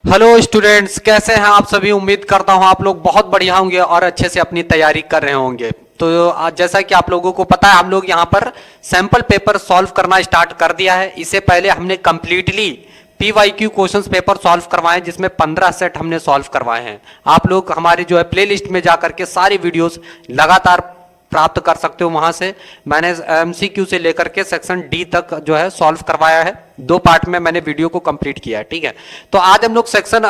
Hello students, कैसे हैं आप सभी। उम्मीद करता हूं आप लोग बहुत बढ़िया होंगे और अच्छे से अपनी तैयारी कर रहे होंगे। तो आज जैसा कि आप लोगों को पता है, हम लोग यहां पर सैंपल पेपर सॉल्व करना स्टार्ट कर दिया है। इससे पहले हमने completely PYQ questions paper solve करवाए, जिसमें 15 सेट हमने सॉल्व करवाए हैं। आप लोग हमारी जो है प्लेलिस्ट में जाकर के सारी वीडियोस लगातार प्राप्त कर सकते हो। वहां से मैंने एमसीक्यू से लेकर के सेक्शन डी तक जो है सॉल्व करवाया है। 2 पार्ट में मैंने वीडियो को कंप्लीट किया है, ठीक है। तो आज हम लोग सेक्शन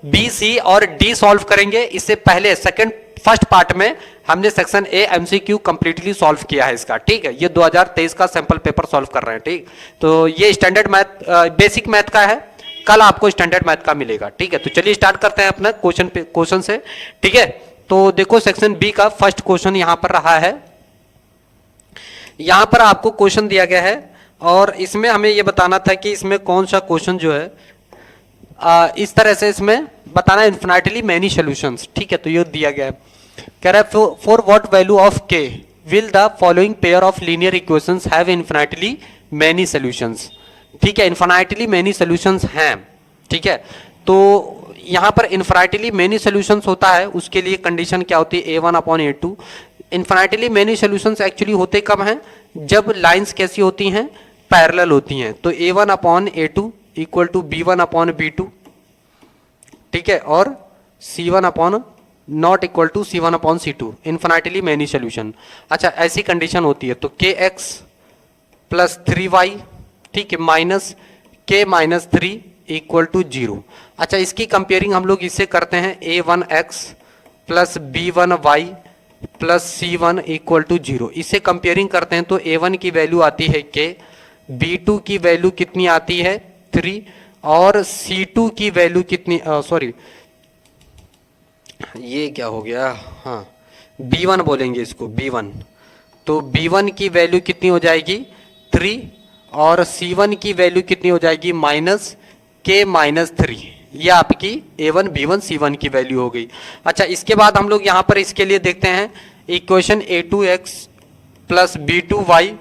बी, सी और डी सॉल्व करेंगे। इससे पहले फर्स्ट पार्ट में हमने section A MCQ completely solve किया है इसका, ठीक है। ये 2023 का सैंपल पेपर सॉल्व कर रहे हैं, ठीक। तो ये स्टैंडर्ड मैथ, बेसिक मैथ का है। कल आपको स्टैंडर्ड मैथ का मिलेगा, ठीक है। तो चलिए स्टार्ट करते हैं अपना क्वेश्चन से, ठीक है। तो देखो सेक्शन बी का फर्स्ट क्वेश्चन यहां पर रहा है। यहां पर आपको क्वेश्चन दिया गया है और इसमें हमें यह बताना था कि इसमें कौन सा क्वेश्चन जो है इस तरह से इसमें बताना, इन्फिनिटली मेनी सॉल्यूशंस, ठीक है। तो ये दिया गया है, कह रहा है फॉर व्हाट वैल्यू ऑफ के will the following pair of linear equations have infinitely many solutions, ठीक है। इन्फिनिटली मेनी सॉल्यूशंस हैं, ठीक है। तो यहां पर इन्फिनिटली मेनी सॉल्यूशंस होता है, उसके लिए कंडीशन क्या होती है, a1/a2। Infinitely many solutions actually होते कब हैं, जब लाइंस कैसी होती हैं, पैरेलल होती हैं। तो a1/a2 इक्वल टू b1/b2, ठीक है, और c1 not equal to c1/c2, infinitely many solution. अच्छा, ऐसी कंडीशन होती है तो kx प्लस 3y, ठीक है, minus k minus 3 equal to 0। अच्छा, इसकी कंपेयरिंग हम लोग इससे करते हैं, a1x plus b1y plus c1 equal to 0। इससे कंपेयरिंग करते हैं तो a1 की वैल्यू आती है k, b2 की वैल्यू कितनी आती है 3, और c2 की वैल्यू कितनी, सॉरी ये क्या हो गया, हाँ b1 बोलेंगे इसको, b1। तो b1 की वैल्यू कितनी हो जाएगी 3, और c1 की वैल्यू कितनी हो जाएगी माइनस k माइनस 3। ये आपकी a1 b1 c1 की वैल्यू हो गई। अच्छा, इसके बाद हम लोग यहां पर इसके लिए देखते हैं equation a2x plus b2y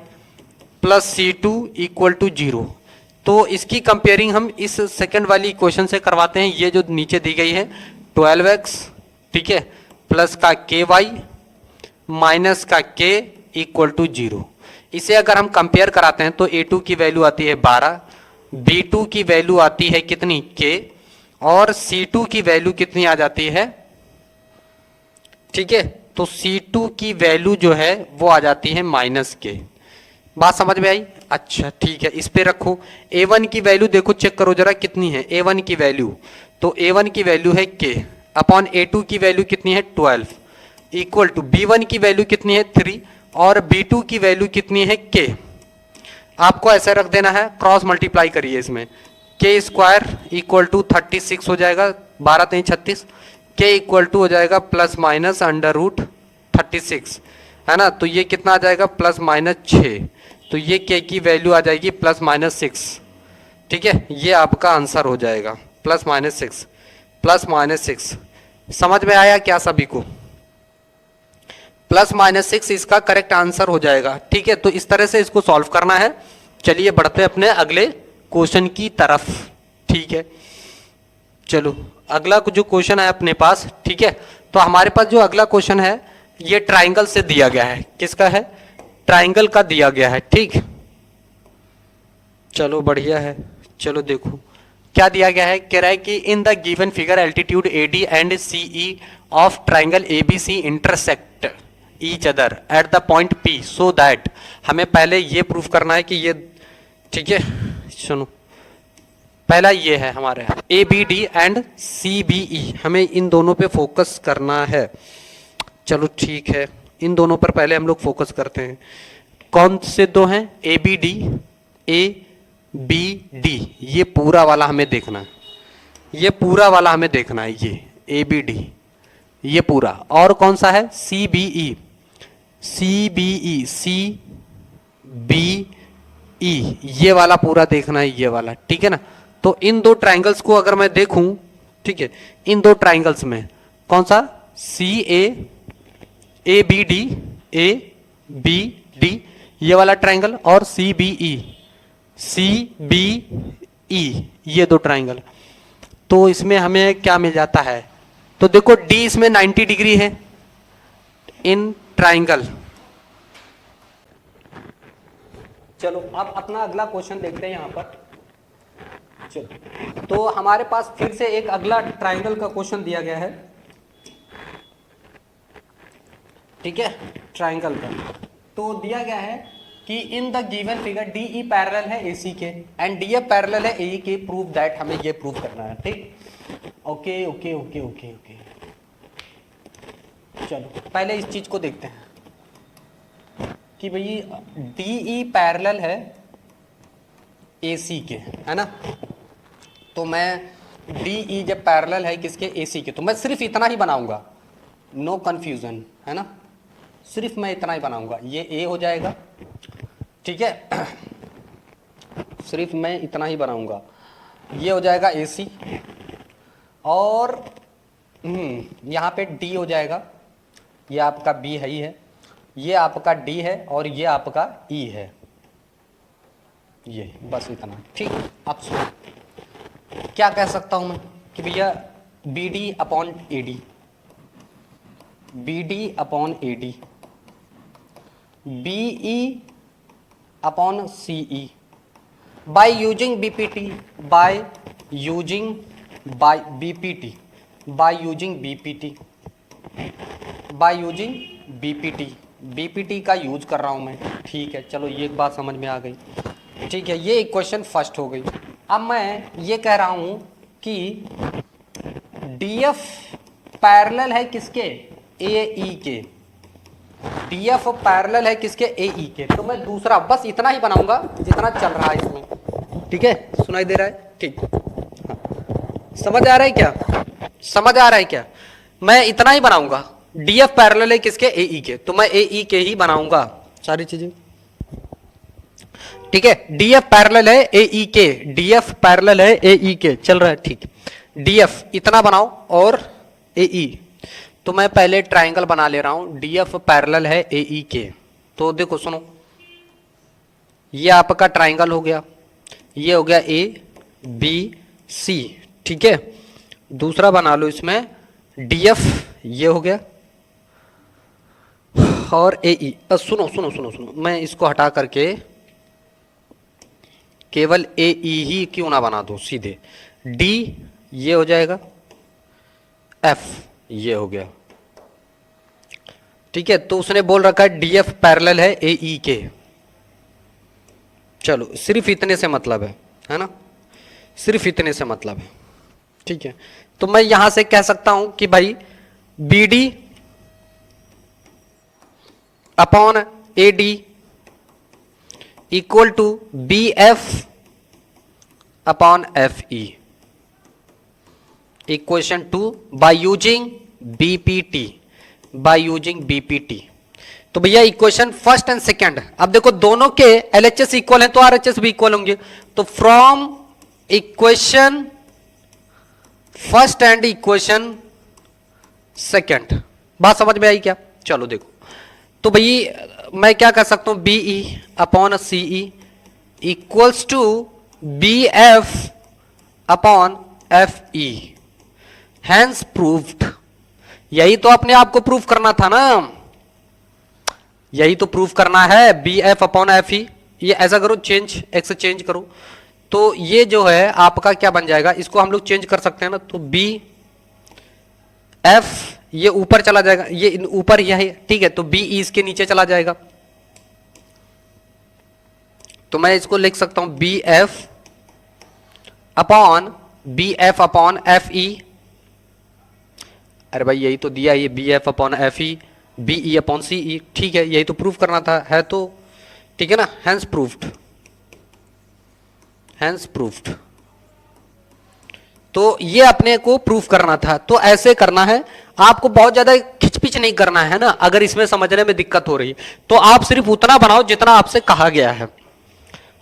plus c2 equal to 0। तो इसकी कंपेयरिंग हम इस सेकंड वाली इक्वेशन से करवाते हैं, ये जो नीचे दी गई है 12x, ठीक है, प्लस का ky माइनस का k इक्वल टू 0। इसे अगर हम कंपेयर कराते हैं तो a2 की वैल्यू आती है 12, b2 की वैल्यू आती है कितनी k, और c2 की वैल्यू कितनी आ जाती है, ठीक है। तो c2 की वैल्यू जो है वो आ जाती है माइनस k। बात समझ में आई? अच्छा, ठीक है, इस पे रखो। a1 की वैल्यू देखो, चेक करो जरा कितनी है a1 की वैल्यू। तो a1 की वैल्यू है k अपॉन a2 की वैल्यू कितनी है 12, इक्वल टू b1 की वैल्यू कितनी है 3, और b2 की वैल्यू कितनी है k। आपको ऐसा रख देना है, क्रॉस मल्टीप्लाई करिए इसमें, k स्क्वायर इक्वल टू 36 हो जाएगा, 12 3 36, k इक्वल टू हो जाएगा प्लस माइनस अंडर रूट 36, है ना। तो ये कितना आ जाएगा प्लस माइनस 6। तो ये k की वैल्यू आ जाएगी प्लस माइनस 6, ठीक है। ये आपका आंसर हो जाएगा प्लस माइनस 6, प्लस माइनस 6। समझ में आया क्या सभी को? प्लस माइनस 6 इसका करेक्ट आंसर हो जाएगा, ठीक है। तो इस तरह से इसको सॉल्व करना है। चलिए बढ़ते हैं अपने अगले क्वेश्चन की तरफ, ठीक है। चलो अगला जो क्वेश्चन है अपने पास, ठीक है। तो हमारे पास जो अगला क्वेश्चन है ये ट्राइंगल से दिया गया है। किसका है? ट्राइंगल का दिया गया है, ठीक। चलो बढ़िया है। चलो देखो क्या दिया गया है, कह रहा है कि in the given figure altitude AD and CE of triangle ABC intersect each other at the point P so that. हमें पहले ये प्रूफ करना है कि ये, ठीक है, सुनो, पहला ये है हमारे ABD एंड CBE, हमें इन दोनों पे फोकस करना है। चलो ठीक है, इन दोनों पर पहले हम लोग फोकस करते हैं। कौन से दो हैं? ABD, ABD, ये पूरा वाला हमें देखना है, ये पूरा वाला हमें देखना है, ये ABD, ये पूरा। और कौन सा है? CBE, CBE, CBE, ये वाला पूरा देखना है, ये वाला, ठीक है ना। तो इन दो ट्राइंगल्स को अगर मैं देखूं, ठीक है, इन दो ट्राइंगल्स में कौन सा? ABD, ABD, ये वाला ट्राइंगल, और CBE, CBE, ये दो ट्राइंगल, तो इसमें हमें क्या मिल जाता है, तो देखो डी इसमें 90 डिग्री है इन ट्राइंगल। चलो अब अपना अगला क्वेश्चन देखते हैं यहां पर। चलो तो हमारे पास फिर से एक अगला ट्राइंगल का क्वेश्चन दिया गया है, ठीक है, ट्राइंगल का। तो दिया गया है कि in the given figure D E parallel है AC के एंड डी एफ पैरेलल है AE के, प्रूव दैट, हमें ये प्रूव करना है, ठीक। Okay okay okay okay okay, चलो पहले इस चीज को देखते हैं कि भाई DE पैरेलल है AC के, है ना। तो मैं DE जब पैरेलल है किसके, AC के, तो मैं सिर्फ इतना ही बनाऊंगा, नो कंफ्यूजन, है ना, सिर्फ मैं इतना ही बनाऊंगा, ये A हो जाएगा, ठीक है, सिर्फ मैं इतना ही बनाऊंगा, ये हो जाएगा AC, और यहाँ पे D हो जाएगा, ये आपका B है ही है, ये आपका D है, और ये आपका E है, ये बस इतना, ठीक। अब सुनो क्या कह सकता हूं मैं कि भैया BD upon AD, BD upon AD, BE upon CE, bye using BPT, by using BPT, by using BPT, by using BPT का यूज कर रहा हूं मैं, ठीक है। चलो ये एक बात समझ में आ गई, ठीक है, ये इक्वेशन फर्स्ट हो गई। अब मैं ये कह रहा हूं कि DF पैरेलल है किसके, AE के, DF पैरेलल है किसके, AE के, तो मैं दूसरा बस इतना ही बनाऊंगा जितना चल रहा है इसमें, ठीक है, सुनाई दे रहा है, ठीक, हाँ। समझ आ रहा है क्या, समझ आ रहा है क्या, मैं इतना ही बनाऊंगा, DF पैरेलल है किसके, AE के, तो मैं AE के ही बनाऊंगा सारी चीजें, ठीक है। DF पैरेलल है AE के, DF पैरेलल है AE के, चल रहा है, ठीक, DF इतना बनाओ और AE, तो मैं पहले ट्राइंगल बना ले रहा हूं, DF पैरेलल है AE के, तो देखो सुनो, ये आपका ट्राइंगल हो गया, ये हो गया ABC, ठीक है। दूसरा बना लो इसमें DF, ये हो गया, और AE, सुनो सुनो सुनो सुनो, मैं इसको हटा करके केवल AE ही क्यों ना बना दो, सीधे D ये हो जाएगा, F ये हो गया, ठीक है। तो उसने बोल रखा है DF पैरेलल है AE के, चलो सिर्फ इतने से मतलब है ना, सिर्फ इतने से मतलब है, ठीक है। तो मैं यहां से कह सकता हूं कि भाई BD upon AD equal to BF upon FE, equation 2 by using BPT, by using BPT। तो भैया इक्वेशन फर्स्ट एंड सेकंड, अब देखो दोनों के LHS इक्वल है तो RHS भी इक्वल होंगे, तो from equation first and equation second, बात समझ में आई क्या, चलो देखो, तो भाई मैं क्या कर सकता हूं, BE upon CE equals to BF upon FE, hence proved. यही तो अपने आप को प्रूव करना था ना, यही तो प्रूव करना है, BF अपॉन FE, ये ऐसा करो, चेंज एक्स चेंज करो, तो ये जो है आपका क्या बन जाएगा, इसको हम लोग चेंज कर सकते हैं ना, तो BF ये ऊपर चला जाएगा, ये ऊपर ही है, ठीक है, तो BE इसके नीचे चला जाएगा, तो मैं इसको लिख सकता हूं BF अपॉन FE, अरे भाई यही तो दिया, ये BF upon FE, BE upon CE, ठीक है, यही तो प्रूव करना था, है तो ठीक है ना, हैंस प्रूव्ड, हैंस प्रूव्ड। तो ये अपने को प्रूफ करना था, तो ऐसे करना है, आपको बहुत ज्यादा खिचपिच नहीं करना है ना, अगर इसमें समझने में दिक्कत हो रही तो आप सिर्फ उतना बनाओ जितना आपसे कहा गया है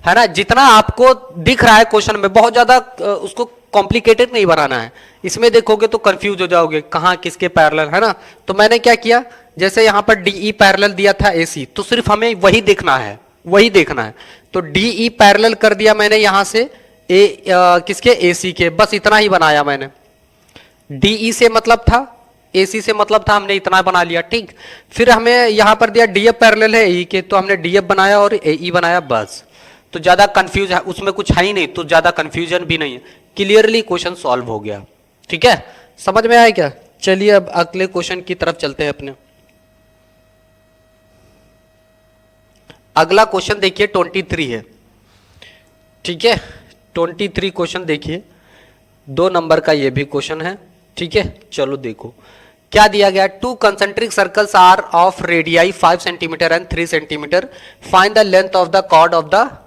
ना, जितना आपको दिख रहा है क्वेश्चन में, बहुत ज्यादा उसको कॉम्प्लिकेटेड नहीं बनाना है, इसमें देखोगे तो कंफ्यूज हो जाओगे कहां किसके पैरेलल, है ना। तो मैंने क्या किया, जैसे यहां पर DE पैरेलल दिया था AC, तो सिर्फ हमें वही देखना है, वही देखना है, तो DE पैरेलल कर दिया मैंने यहां से किसके, एसी के, बस इतना ही बनाया मैंने। डीई से मतलब था, एसी से मतलब था, हमने इतना बना लिया, ठीक। फिर हमें यहां पर दिया डीएफ पैरेलल है ई के, तो हमने डीएफ बनाया और एई बनाया, बस। तो ज्यादा कंफ्यूज है उसमें, कुछ है ही नहीं, तो ज्यादा कंफ्यूजन भी नहीं है, क्लियरली क्वेश्चन सॉल्व हो गया, ठीक है। समझ में आया क्या? चलिए अब अगले क्वेश्चन की तरफ चलते हैं अपने। अगला क्वेश्चन देखिए 23 है, ठीक है। 23 क्वेश्चन देखिए, 2 नंबर का ये भी क्वेश्चन है, ठीक है। चलो देखो क्या दिया गया। 2 concentric circles are of radii 5 centimetre and 3 centimetre, find the length of the chord of the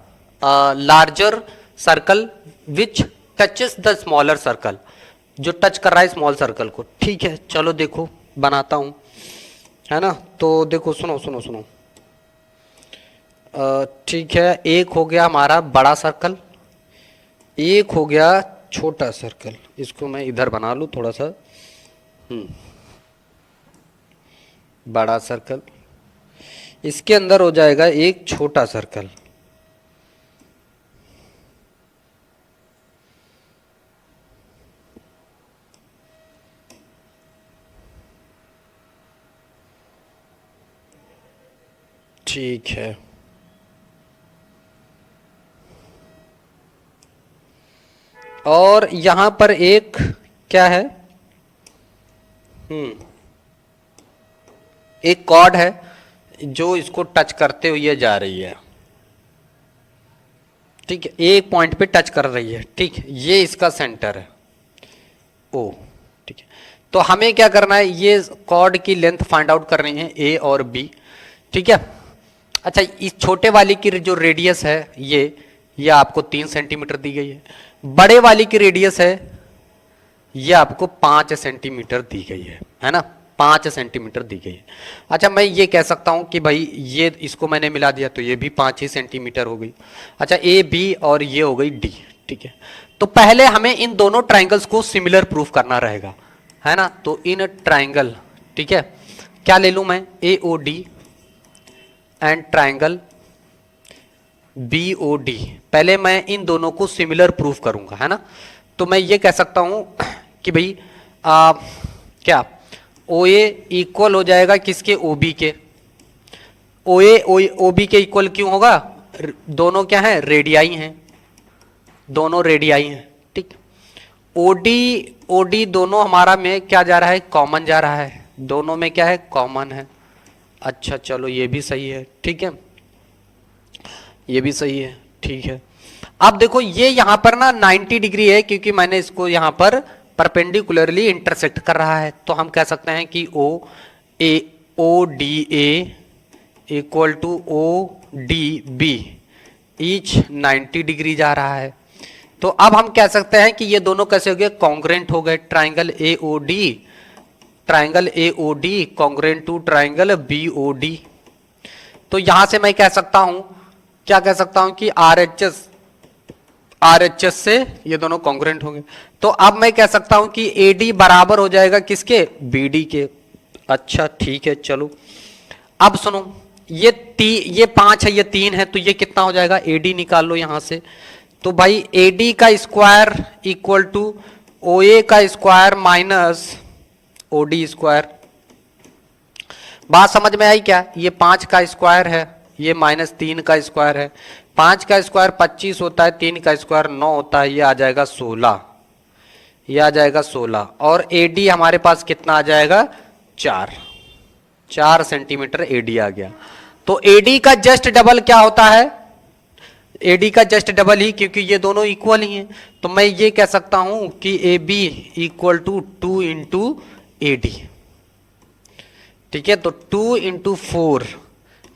larger circle which touches the smaller circle, जो टच कर रहा है स्मॉल सर्कल को, ठीक है। चलो देखो बनाता हूं, है ना। तो देखो सुनो सुनो सुनो, ठीक है। एक हो गया हमारा बड़ा सर्कल, एक हो गया छोटा सर्कल, इसको मैं इधर बना लूं थोड़ा सा, बड़ा सर्कल, इसके अंदर हो जाएगा एक छोटा सर्कल, ठीक है। और यहां पर एक क्या है, एक कॉर्ड है जो इसको टच करते हुए जा रही है, ठीक है। एक पॉइंट पे टच कर रही है, ठीक है। ये इसका सेंटर है ओ, ठीक है। तो हमें क्या करना है, ये कॉर्ड की लेंथ फाइंड आउट करनी है, ए और बी, ठीक है। अच्छा, इस छोटे वाली की जो रेडियस है ये आपको 3 सेंटीमीटर दी गई है, बड़े वाली की रेडियस है ये आपको 5 सेंटीमीटर दी गई है ना, 5 सेंटीमीटर दी गई है। अच्छा, मैं ये कह सकता हूं कि भाई ये इसको मैंने मिला दिया तो ये भी 5 ही सेंटीमीटर हो गई। अच्छा, ए बी और ये हो गई डी, ठीक है। तो पहले हमें इन दोनों ट्राइंगल्स को सिमिलर प्रूफ करना रहेगा, है ना। तो इन ट्राइंगल, ठीक है, क्या ले लूं मैं, A O D and triangle B O D, पहले मैं इन दोनों को सिमिलर प्रूफ करूंगा, है ना। तो मैं ये कह सकता हूं कि भाई क्या ओ ए इक्वल हो जाएगा किसके, ओ बी के। ओ ए ओ बी के इक्वल क्यों होगा, दोनों क्या है, रेडियाई हैं, दोनों रेडियाई हैं, ठीक। ओ डी दोनों हमारा में क्या जा रहा है, कॉमन जा रहा है, दोनों में क्या है, कॉमन है। अच्छा चलो ये भी सही है, ठीक है, ये भी सही है, ठीक है। अब देखो ये यहां पर ना 90 डिग्री है, क्योंकि मैंने इसको यहां पर परपेंडिकुलरली इंटरसेक्ट कर रहा है, तो हम कह सकते हैं कि O D A equal to O D B each 90 degree जा रहा है। तो अब हम कह सकते हैं कि ये दोनों कैसे हो गए, कॉन्ग्रेंट हो गए। Triangle A O D congruent to triangle B O D. तो यहां से मैं कह सकता हूं, क्या कह सकता हूं कि आर एच एस से ये दोनों कॉन्ग्रेंट होंगे। तो अब मैं कह सकता हूं कि ए डी बराबर हो जाएगा किसके, बी डी के। अच्छा ठीक है, चलो अब सुनो, ये 5 है, ये 3 है, तो ये कितना हो जाएगा, ए डी निकाल लो यहां से। तो भाई ए डी का square equal to O A का square minus O D square. बात समझ में आई क्या? ये 5 का स्क्वायर है, ये माइनस 3 का स्क्वायर है। 5 का स्क्वायर 25 होता है, 3 का स्क्वायर 9 होता है, ये आ जाएगा 16, ये आ जाएगा 16। और एडी हमारे पास कितना आ जाएगा, 4 सेंटीमीटर एडी आ गया। तो एडी का जस्ट डबल क्या होता है, एडी का जस्ट डबल ही, क्योंकि ये दोनों इक्वल ही हैं। तो मैं ये कह सकता हूं कि A B equal to 2 into A D, ठीक है। तो 2 इंटू 4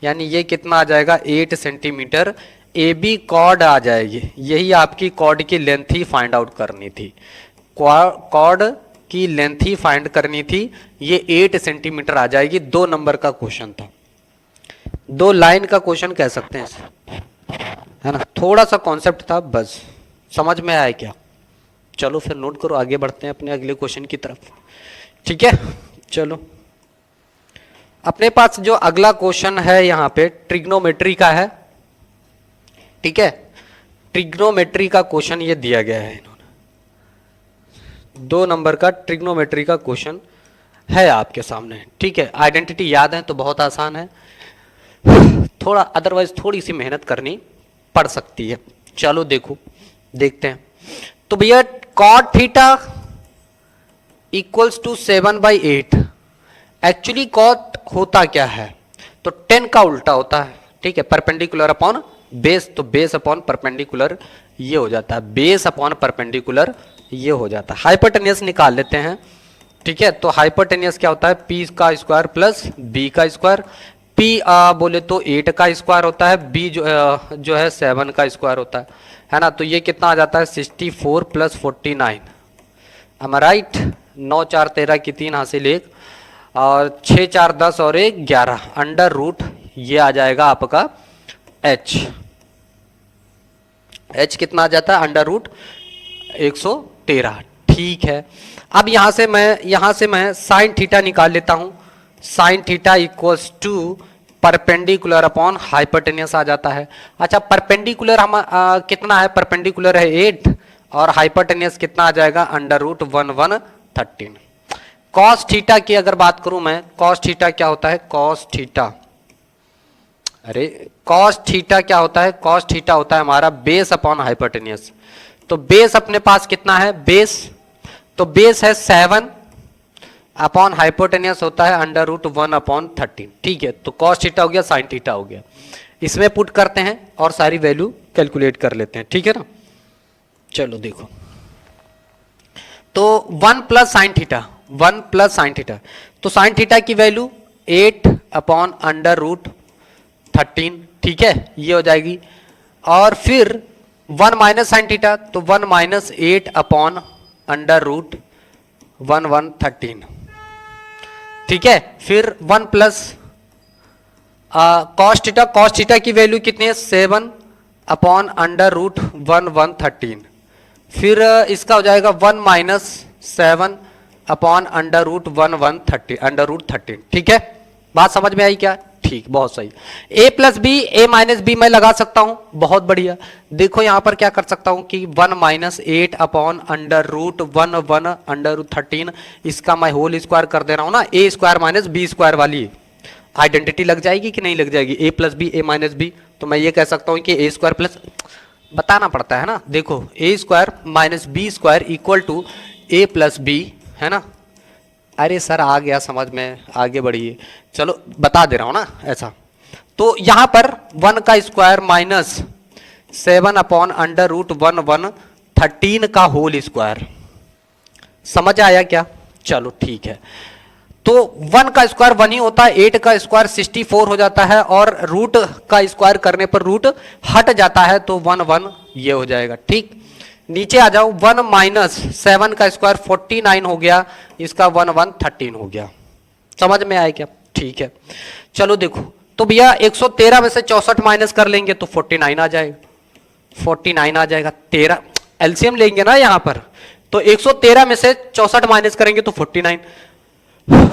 यानी ये कितना आ जाएगा, 8 सेंटीमीटर ए बी कॉर्ड आ जाएगी। यही आपकी कॉर्ड की लेंथ ही फाइंड आउट करनी थी, कॉर्ड की लेंथ ही फाइंड करनी थी, ये 8 सेंटीमीटर आ जाएगी। 2 नंबर का क्वेश्चन था, 2 लाइन का क्वेश्चन कह सकते हैं इसे, है ना। थोड़ा सा कॉन्सेप्ट था बस, समझ में आया क्या? चलो फिर नोट करो, आगे बढ़ते हैं अपने अगले क्वेश्चन की तरफ, ठीक है। चलो अपने पास जो अगला क्वेश्चन है यहां पे ट्रिग्नोमेट्री का है, ठीक है। ट्रिग्नोमेट्री का क्वेश्चन ये दिया गया है इन्होंने, 2 नंबर का ट्रिग्नोमेट्री का क्वेश्चन है आपके सामने। ठीक है, आइडेंटिटी याद है तो बहुत आसान है, थोड़ा अदरवाइज थोड़ी सी मेहनत करनी पड़ सकती है। चलो देखते हैं। तो भैया cot theta equals to 7/8, actually cot होता क्या है, तो 10 का उल्टा होता है। ठीक है, परपेंडिकुलर अपॉन बेस, तो बेस अपॉन परपेंडिकुलर ये हो जाता है, बेस अपॉन परपेंडिकुलर ये हो जाता है। हाइपोटेनियस निकाल लेते हैं। ठीक है, तो हाइपोटेनियस क्या होता है, पी का स्क्वायर प्लस बी का स्क्वायर। पी बोले तो 8 का स्क्वायर होता है, बी जो है 7 का स्क्वायर होता है ना। तो ये कितना आ जाता है 64 प्लस 49, am I राइट। 9 4 13 की 3 हासिल 1 और 6 4 10 और 1 11 अंडर रूट ये आ जाएगा आपका h। h कितना आ जाता है अंडर रूट 113। ठीक है, अब यहां से मैं साइन थीटा निकाल लेता हूं। Sine theta equals to perpendicular upon hypotenuse आ जाता है। अच्छा, परपेंडिकुलर हम कितना है, परपेंडिकुलर है 8 और हाइपोटेनियस कितना आ जाएगा अंडर रूट 113। कॉस थीटा की अगर बात करूं मैं, कॉस थीटा क्या होता है, कॉस थीटा, अरे कॉस थीटा क्या होता है, कॉस थीटा होता है हमारा बेस अपॉन हाइपोटेनियस। तो बेस अपने पास कितना है, बेस, तो बेस है 7 अपॉन हाइपोटेनियस होता है अंडर रूट 1/13। ठीक है, तो कॉस थीटा हो गया, साइन थीटा हो गया, इसमें पुट करते हैं और सारी वैल्यू कैलकुलेट कर लेते हैं। ठीक है ना, चलो देखो, तो 1 plus sine theta, 1 plus sine theta, तो साइन थीटा की वैल्यू 8 अपॉन अंडर रूट 13। ठीक है, ये हो जाएगी। और फिर 1 माइनस साइन थीटा, तो 1 माइनस 8 अपॉन अंडर रूट 113। ठीक है, फिर 1 plus cos theta, cos theta की वैल्यू कितनी है 7 अपॉन अंडर रूट 113। फिर इसका हो जाएगा 1 minus 7 upon under root 113, under root 13। ठीक है, बात समझ में आई क्या, ठीक, बहुत सही। a plus B, A minus B मैं लगा सकता हूं, बहुत बढ़िया। देखो यहां पर क्या कर सकता हूं कि 1 minus 8 upon under root 1 under root 13, इसका मैं होल स्क्वायर कर दे रहा हूं ना, A square minus B square वाली आइडेंटिटी लग जाएगी कि नहीं लग जाएगी, a plus B, A minus B. तो मैं ये कह सकता हूं कि ए स्क्वायर प्लस, बताना पड़ता है ना, देखो A square minus B square equal to A plus B, है ना। अरे सर आ गया समझ में, आगे बढ़िए, चलो बता दे रहा हूं ना ऐसा। तो यहां पर 1 का square minus 7 upon under root 113 का होल स्क्वायर, समझ आया क्या, चलो ठीक है। तो 1 का स्क्वायर 1 ही होता है, 8 का स्क्वायर 64 हो जाता है और रूट का स्क्वायर करने पर रूट हट जाता है, तो 1 ये हो जाएगा। ठीक, नीचे आ जाओ, 1 माइनस 7 का स्क्वायर 49 हो गया, इसका 113 हो गया, समझ में आया क्या, ठीक है। चलो देखो, तो भैया 113 में से 64 माइनस कर लेंगे तो 49 आ जाएगा, 49 आ जाएगा। 13 एलसीएम लेंगे ना यहां पर, तो 113 में से 64 माइनस करेंगे तो 49,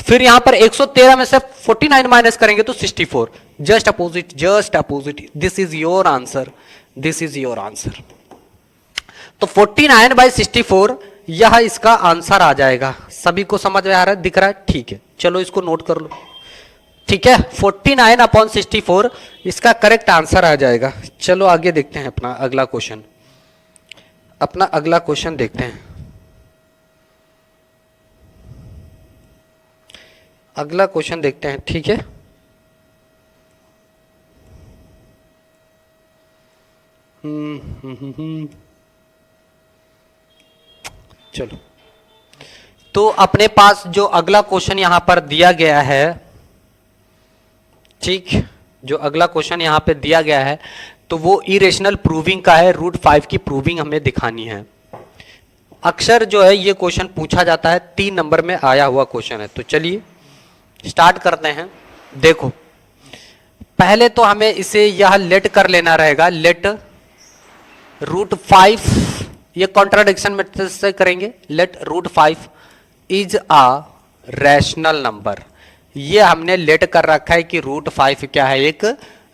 फिर यहां पर 113 में से 49 माइनस करेंगे तो 64, just opposite, just opposite, this is your answer, this is your answer. तो 49/64 यह इसका आंसर आ जाएगा। सभी को समझ में आ रहा है, दिख रहा है, ठीक है, चलो इसको नोट कर लो। ठीक है, 49/64 इसका करेक्ट आंसर आ जाएगा। चलो आगे देखते हैं अपना अगला क्वेश्चन, अपना अगला क्वेश्चन देखते हैं। अगला क्वेश्चन देखते हैं, ठीक है। चलो, तो अपने पास जो अगला क्वेश्चन यहां पर दिया गया है, ठीक, जो अगला क्वेश्चन यहां पे दिया गया है, तो वो इरेशनल प्रूविंग का है, √5 की प्रूविंग हमें दिखानी है। अक्सर जो है ये क्वेश्चन पूछा जाता है, 3 नंबर में आया हुआ क्वेश्चन है। तो चलिए स्टार्ट करते हैं। देखो, पहले तो हमें इसे यह लेट कर लेना रहेगा, लेट √5, ये कॉन्ट्राडिक्शन मेथड से करेंगे, let √5 is a rational number. ये हमने लेट कर रखा है कि √5 क्या है, एक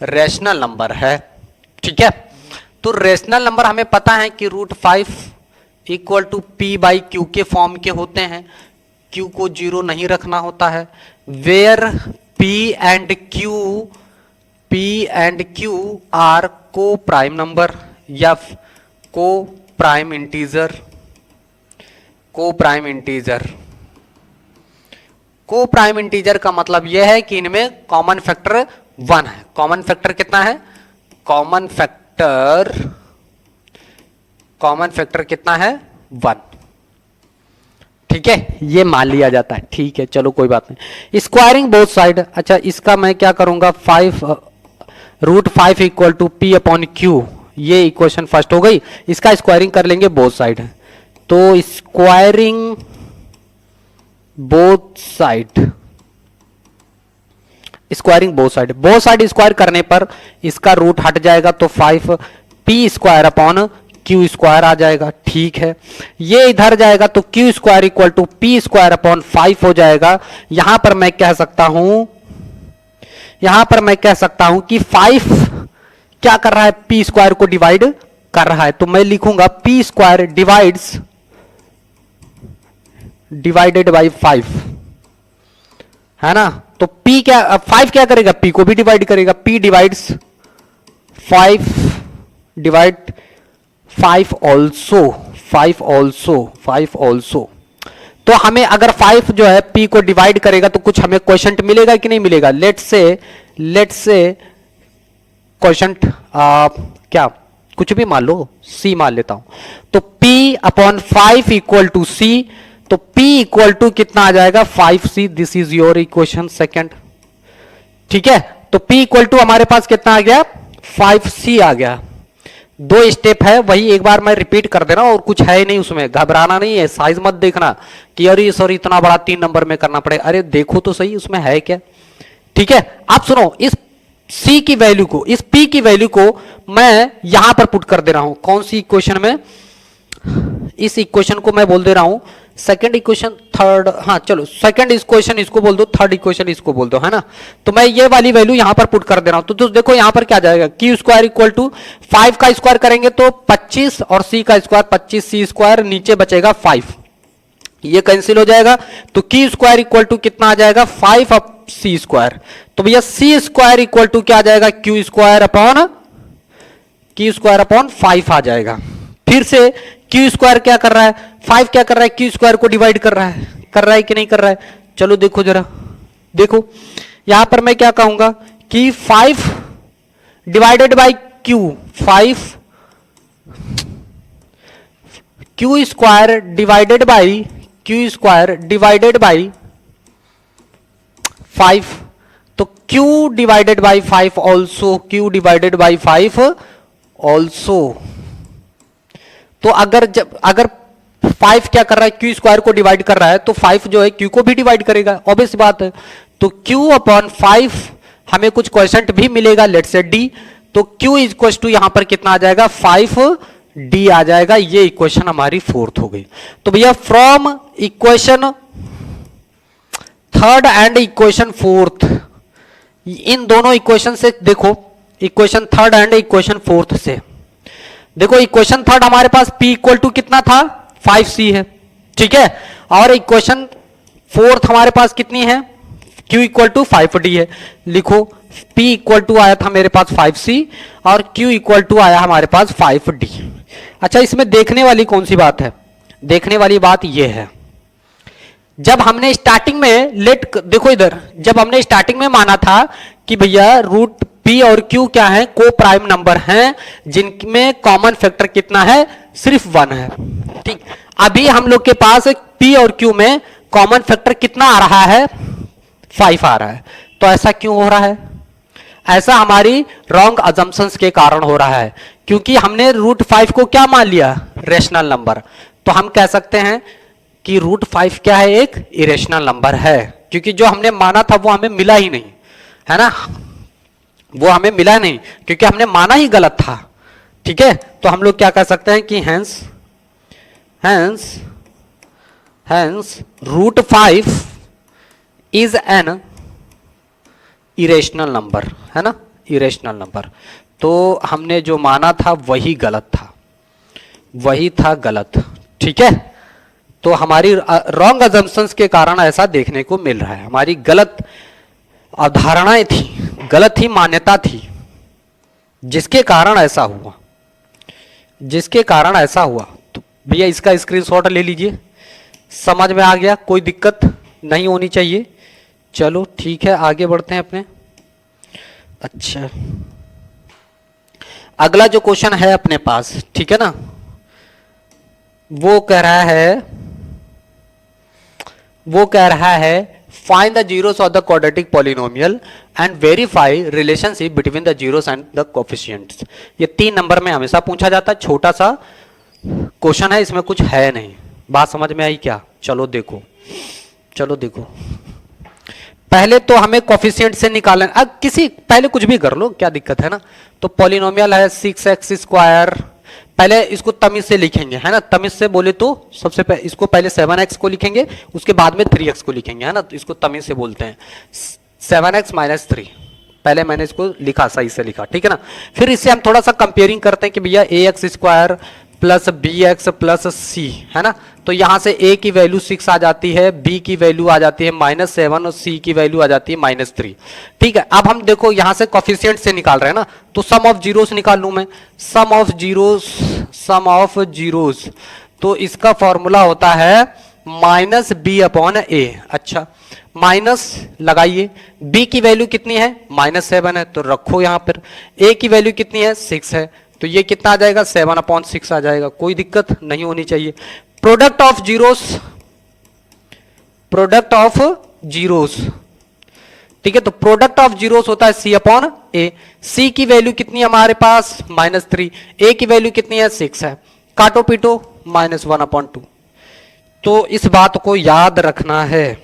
रैशनल नंबर है, ठीक है। तो तो रेशनल नंबर हमें पता है कि √5 इक्वल टू P/Q के फॉर्म के होते हैं, Q को 0 नहीं रखना होता है, where P and Q are coprime number या coprime integer. Coprime integer का मतलब यह है कि इनमें कॉमन फैक्टर 1 है। कॉमन फैक्टर कितना है? कॉमन फैक्टर कितना है? 1। ठीक है, ये मान लिया जाता है। ठीक है, चलो कोई बात नहीं। स्क्वायरिंग बोथ साइड, अच्छा इसका मैं क्या करूंगा, √5 इक्वल टू P/Q, ये इक्वेशन फर्स्ट हो गई। इसका स्क्वायरिंग कर लेंगे बोथ साइड, तो स्क्वायरिंग बोथ साइड स्क्वायर करने पर इसका रूट हट जाएगा, तो 5P²/Q² आ जाएगा। ठीक है, ये इधर जाएगा तो Q² इक्वल टू P²/5 हो जाएगा। यहां पर मैं कह सकता हूं कि 5 क्या कर रहा है? P² को डिवाइड कर रहा है, तो मैं लिखूंगा P² डिवाइडेड बाई 5, है ना। तो P क्या, 5 क्या करेगा? P को भी डिवाइड करेगा। P divides 5 divide 5 also. तो हमें अगर 5 जो है P को डिवाइड करेगा तो कुछ हमें क्वोशंट मिलेगा कि नहीं मिलेगा? लेट्स से क्वोशंट क्या, कुछ भी मान लो, C मान लेता हूं, तो P/5 इक्वल टू C, तो P इक्वल टू कितना आ जाएगा? 5C। This is your equation second. ठीक है, तो P इक्वल टू हमारे पास कितना आ गया? 5C आ गया। 2 स्टेप है, वही एक बार मैं रिपीट कर दे रहा हूं, और कुछ है ही नहीं उसमें, घबराना नहीं है। साइज मत देखना कि अरे सर इतना बड़ा 3 नंबर में करना पड़े, अरे देखो तो सही उसमें है क्या। ठीक है, आप सुनो, इस C की वैल्यू को, इस P की वैल्यू को मैं यहां पर पुट कर दे रहा हूं। कौन सी इक्वेशन में? इस इक्वेशन को मैं बोल दे रहा हूं सेकंड इक्वेशन, थर्ड, हाँ चलो सेकंड इक्वेशन इसको बोल दो, थर्ड इक्वेशन इसको बोल दो, है ना। तो मैं ये वाली वैल्यू यहां पर पुट कर दे रहा हूं, तो देखो यहां पर क्या जाएगा, Q² इक्वल टू 5 का स्क्वायर करेंगे तो 25 और C का स्क्वायर 25C², नीचे बचेगा 5, ये कैंसिल हो जाएगा, तो Q² इक्वल टू कितना आ जाएगा? 5C²। तो भैया C² इक्वल टू क्या आ जाएगा? Q²/5 आ जाएगा। फिर से Q² क्या कर रहा है? 5 क्या कर रहा है? Q² को डिवाइड कर रहा है कि नहीं कर रहा है? चलो देखो जरा, देखो यहां पर मैं क्या कहूंगा कि 5 divided by Q, 5 Q² divided by 5, तो Q डिवाइडेड बाई 5 ऑल्सो। तो अगर 5 क्या कर रहा है? Q² को डिवाइड कर रहा है, तो 5 जो है Q को भी डिवाइड करेगा, ऑब्वियस बात है। तो Q/5 हमें कुछ क्वोशंट भी मिलेगा, लेट्स से D, तो Q इक्वल टू यहां पर कितना आ जाएगा? 5D आ जाएगा। ये इक्वेशन हमारी फोर्थ हो गई। तो भैया from equation third and equation fourth, इन दोनों इक्वेशन से देखो, equation third and equation fourth से देखो, इक्वेशन थर्ड हमारे पास P इक्वल टू कितना था? 5C है, ठीक है, और इक्वेशन फोर्थ हमारे पास कितनी है? Q इक्वल टू 5D है। लिखो P इक्वल टू आया था मेरे पास 5C और Q इक्वल टू आया हमारे पास 5D। अच्छा, इसमें देखने वाली कौन सी बात है? देखने वाली बात यह है, जब हमने स्टार्टिंग में देखो इधर, जब हमने स्टार्टिंग में माना था कि भैया √P और Q क्या है? को प्राइम नंबर हैं जिनमें कॉमन फैक्टर कितना है? सिर्फ 1 है। ठीक, अभी हम लोग के पास P और Q में कॉमन फैक्टर कितना आ रहा है? 5 आ रहा है। तो ऐसा क्यों हो रहा है? ऐसा हमारी रॉन्ग अजम्पशंस के कारण हो रहा है, क्योंकि हमने √5 को क्या मान लिया? Rational number. तो हम कह सकते हैं कि √5 क्या है? एक इरेशनल नंबर है, क्योंकि जो हमने माना था वो हमें मिला ही नहीं, है ना, वो हमें मिला नहीं क्योंकि हमने माना ही गलत था। ठीक है, तो हम लोग क्या कह सकते हैं कि hence √5 is an irrational number, है ना, इरेशनल नंबर। तो हमने जो माना था वही गलत था, वही था गलत। ठीक है, तो हमारी रॉन्ग अजम्पशंस के कारण ऐसा देखने को मिल रहा है, हमारी गलत अवधारणाएं थी, गलत ही मान्यता थी, जिसके कारण ऐसा हुआ, जिसके कारण ऐसा हुआ। तो भैया इसका स्क्रीनशॉट ले लीजिए, समझ में आ गया, कोई दिक्कत नहीं होनी चाहिए। चलो ठीक है, आगे बढ़ते हैं अपने। अच्छा, अगला जो क्वेश्चन है अपने पास, ठीक है ना, वो कह रहा है find the zeros of the quadratic polynomial and verify relationship between the zeros and the coefficients. ये 3 नंबर में हमेशा पूछा जाता है, छोटा सा क्वेश्चन है, इसमें कुछ है नहीं। बात समझ में आई क्या? चलो देखो, चलो देखो, पहले तो हमें कोफिशिएंट से निकालना, अब किसी पहले कुछ भी कर लो, क्या दिक्कत है ना। तो पॉलिनोमियल है 6x², पहले इसको तमीज से लिखेंगे, है ना, तमीज से बोले तो सबसे पहले इसको पहले 7x को लिखेंगे, उसके बाद में 3x को लिखेंगे, है ना, तो इसको तमीज से बोलते हैं 7x - 3। पहले मैंने इसको लिखा, सही से लिखा, ठीक है ना। फिर इससे हम थोड़ा सा कंपेयरिंग करते हैं कि भैया ax² plus bx plus c, है ना, तो यहां से a की वैल्यू 6 आ जाती है, b की वैल्यू आ जाती है -7 और c की वैल्यू आ जाती है -3। ठीक है, अब हम देखो यहां से कोफिशिएंट से निकाल रहे हैं ना, तो सम ऑफ जीरोस निकाल लूं मैं, सम ऑफ जीरोस, तो इसका फॉर्मूला होता है -b/a। अच्छा, माइनस लगाइए, b की वैल्यू कितनी है -7 है, तो रखो यहां पर, a की वैल्यू कितनी है 6 है, तो ये कितना आ जाएगा 7/6 आ जाएगा, कोई दिक्कत नहीं होनी चाहिए। प्रोडक्ट ऑफ जीरोस, ठीक है, तो प्रोडक्ट ऑफ जीरोस होता है c/a। c की वैल्यू कितनी है हमारे पास -3, a की वैल्यू कितनी है 6 है, काटो पीटो -1/2। तो इस बात को याद रखना है,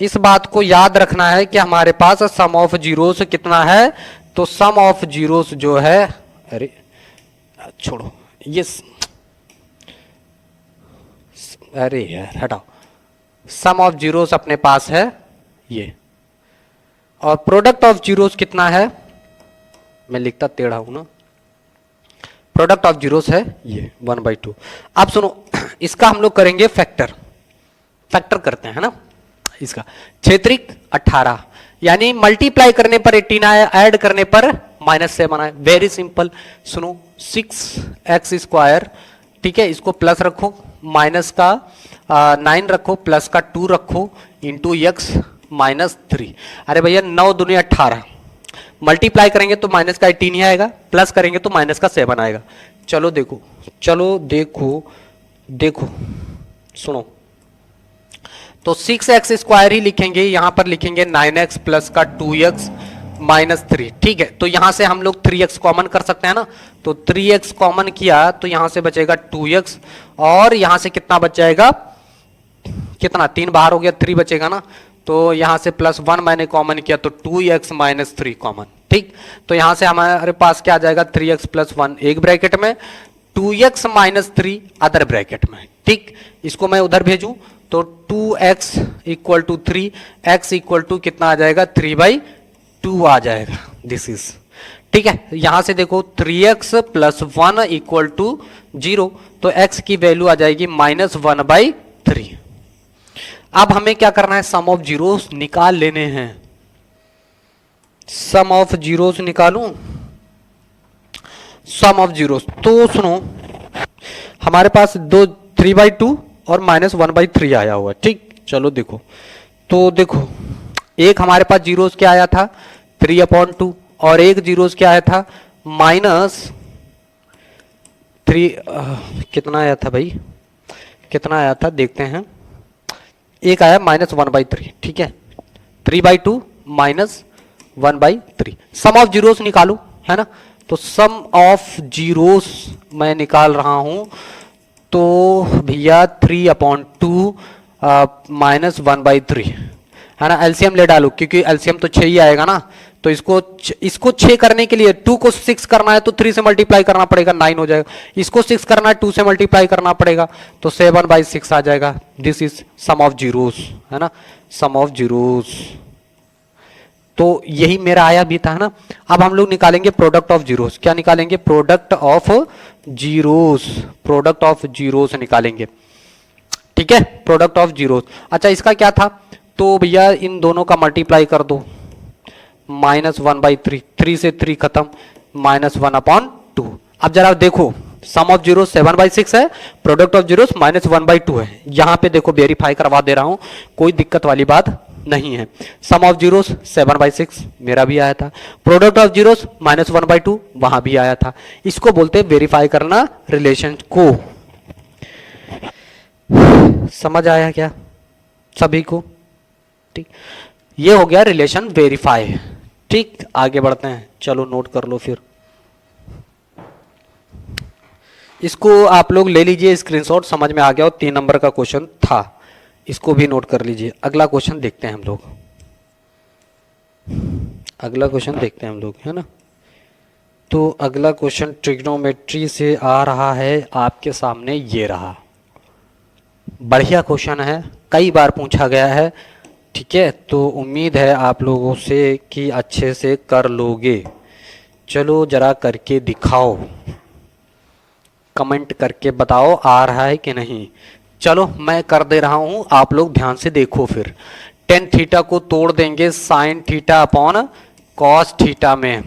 इस बात को याद रखना है कि हमारे पास सम ऑफ जीरोस कितना है, तो सम ऑफ जीरोस जो है, अरे छोड़ो ये, अरे यार हटाओ, सम ऑफ जीरोस अपने पास है ये, और प्रोडक्ट ऑफ जीरोस कितना है, मैं लिखता टेढ़ा हूं ना, प्रोडक्ट ऑफ जीरोस है ये 1/2। अब सुनो, इसका हम लोग करेंगे फैक्टर करते हैं, है ना, इसका क्षेत्रिक 18, यानी मल्टीप्लाई करने पर 18 आया, ऐड करने पर -7 आया, वेरी सिंपल। सुनो, 6x², ठीक है, इसको प्लस रखो, माइनस का 9 रखो, प्लस का 2 रखो, इंटू x -3। अरे भैया 9 दूनी 18, मल्टीप्लाई करेंगे तो माइनस का 18 ही आएगा, प्लस करेंगे तो माइनस का 7 आएगा। चलो देखो, चलो देखो, सुनो, तो 6x² ही लिखेंगे, यहां पर लिखेंगे 9x प्लस का 2x -3। ठीक है, तो यहां से हम लोग 3x कॉमन कर सकते हैं ना, तो 3x कॉमन किया तो यहां से बचेगा 2x, और यहां से कितना बच जाएगा, कितना, 3 बाहर हो गया, 3 बचेगा ना, तो यहां से +1 मैंने कॉमन किया तो 2x - 3 कॉमन। ठीक, तो यहां से हमारे पास क्या आ जाएगा, 3x + 1 एक ब्रैकेट में, 2x - 3 अदर ब्रैकेट में। ठीक, इसको मैं उधर भेजूं तो 2x = 3, x = कितना आ जाएगा 3/2 आ जाएगा, दिस इज। ठीक है, यहां से देखो 3x + 1 = 0, तो x की वैल्यू आ जाएगी -1/3। अब हमें क्या करना है, सम ऑफ जीरोस निकाल लेने हैं, सम ऑफ जीरोस निकालूं, सम ऑफ जीरोस। तो सुनो, हमारे पास 3/2 और -1/3 आया हुआ, ठीक, चलो देखो, तो देखो, एक हमारे पास जीरोस क्या आया था 3/2, और एक जीरोस क्या आया था -3, कितना आया था भाई, कितना आया था देखते हैं, एक आया -1/3। ठीक है, 3/2 -1/3, सम ऑफ जीरोस निकालो, है ना, तो सम ऑफ जीरोस मैं निकाल रहा हूं, तो भैया 3/2 -1/3, है ना, एलसीएम ले डालो, क्योंकि एलसीएम तो 6 ही आएगा ना, तो इसको 6 करने के लिए 2 को 6 करना है तो 3 से मल्टीप्लाई करना पड़ेगा, 9 हो जाएगा, इसको 6 करना है 2 से मल्टीप्लाई करना पड़ेगा, तो 7/6 आ जाएगा, this is sum of zeros, है ना, सम ऑफ जीरोस। तो यही मेरा आया भी था ना। अब हम लोग निकालेंगे प्रोडक्ट ऑफ जीरोस। क्या निकालेंगे? Product of zeros, product of zeros निकालेंगे, ठीक है, प्रोडक्ट ऑफ जीरोस। अच्छा इसका क्या था? तो भैया इन दोनों का मल्टीप्लाई कर दो, -1/3, 3 से 3 खत्म, -1/2। अब जरा देखो, सम ऑफ जीरो 7/6 है, प्रोडक्ट ऑफ जीरोस -1/2 है। यहां पे देखो वेरीफाई करवा दे रहा हूं, कोई दिक्कत वाली बात नहीं है। सम ऑफ जीरोस 7/6 मेरा भी आया था, प्रोडक्ट ऑफ जीरोस -1/2 वहां भी आया था। इसको बोलते हैं वेरीफाई करना रिलेशन को। समझ आया क्या सभी को? ठीक, ये हो गया रिलेशन वेरीफाई। ठीक, आगे बढ़ते हैं, चलो नोट कर लो फिर इसको। आप लोग ले लीजिए स्क्रीनशॉट, समझ में आ गया हो, 3 नंबर का क्वेश्चन था, इसको भी नोट कर लीजिए। अगला क्वेश्चन देखते हैं हम लोग, अगला क्वेश्चन देखते हैं हम लोग, है ना। तो अगला क्वेश्चन ट्रिग्नोमेट्री से आ रहा है आपके सामने, ये रहा। बढ़िया क्वेश्चन है, कई बार पूछा गया है, ठीक है। तो उम्मीद है आप लोगों से कि अच्छे से कर लोगे। चलो जरा करके दिखाओ, कमेंट करके बताओ आ रहा है कि नहीं। चलो मैं कर दे रहा हूं, आप लोग ध्यान से देखो फिर। टेन थीटा को तोड़ देंगे sine theta upon cos theta में,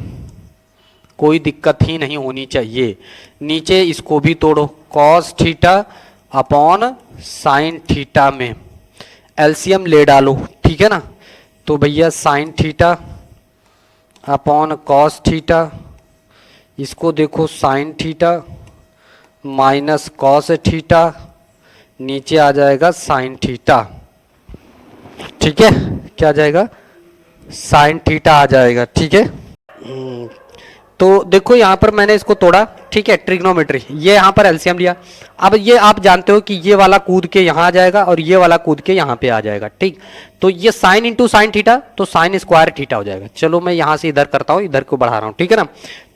कोई दिक्कत ही नहीं होनी चाहिए। नीचे इसको भी तोड़ो, cos theta upon sine theta में, एलसीएम ले डालो, ठीक है ना। तो भैया sine theta upon cos theta, इसको देखो sine theta minus cos theta, नीचे आ जाएगा साइन थीटा, ठीक है। क्या आ जाएगा? साइन थीटा आ जाएगा, ठीक है। तो देखो यहां पर मैंने इसको तोड़ा, ठीक है, ट्रिग्नोमेट्री, ये यहां पर एलसीएम लिया। अब ये आप जानते हो कि ये वाला कूद के यहां आ जाएगा और ये वाला कूद के यहां पे आ जाएगा, ठीक। तो ये साइन इंटू साइन थीटा, तो साइन स्क्वायर थीटा हो जाएगा। चलो मैं यहां से इधर करता हूं, इधर को बढ़ा रहा हूं, ठीक है ना।